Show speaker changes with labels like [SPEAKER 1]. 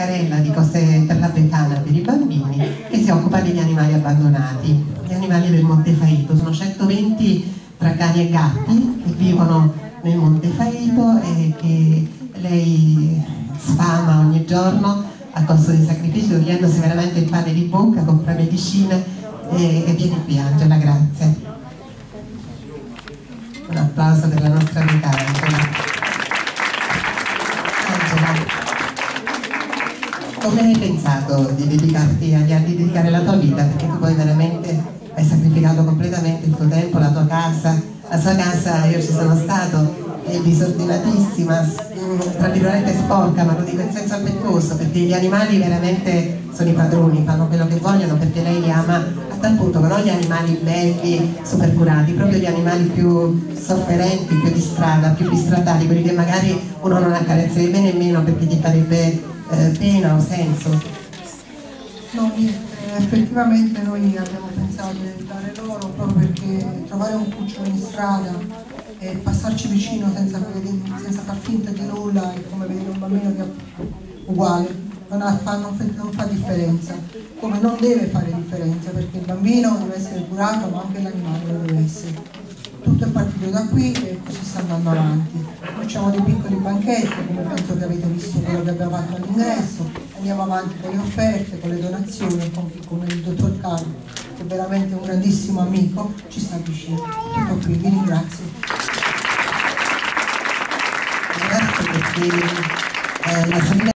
[SPEAKER 1] bancarella di cose per la Becana per i bambini che si occupa degli animali abbandonati, gli animali del Montefaito. Sono 120 tra cani e gatti che vivono nel Montefaito e che lei sfama ogni giorno a costo di sacrificio, togliendosi veramente il pane di bocca, compra medicine e vieni qui Angela, grazie. Un applauso per la nostra amica Angela. Angela, come hai pensato di dedicarti di dedicare la tua vita? Perché tu poi veramente hai sacrificato completamente il tuo tempo, la tua casa, la sua casa, io ci sono stato, è disordinatissima, tra virgolette sporca, ma lo dico in senso affettuoso, perché gli animali veramente sono i padroni, fanno quello che vogliono perché lei li ama a tal punto che non gli animali belli, super curati, proprio gli animali più sofferenti, più di strada, più bistratati, quelli che magari uno non accarezzerebbe nemmeno perché gli farebbe pena o senso.
[SPEAKER 2] No, niente, effettivamente noi abbiamo pensato di aiutare loro proprio perché trovare un cucciolo in strada e passarci vicino senza far finta di nulla è come vedere un bambino che è uguale, non fa differenza, come non deve fare differenza, perché il bambino deve essere curato ma anche l'animale lo deve essere. Tutto è partito da qui e così sta andando avanti. Facciamo dei piccoli banchetti, come penso che avete visto quello che abbiamo fatto all'ingresso, andiamo avanti con le offerte, con le donazioni, come il dottor Carlo, che è veramente un grandissimo amico, ci sta vicino. Tutto qui, vi ringrazio.
[SPEAKER 1] Grazie perché la famiglia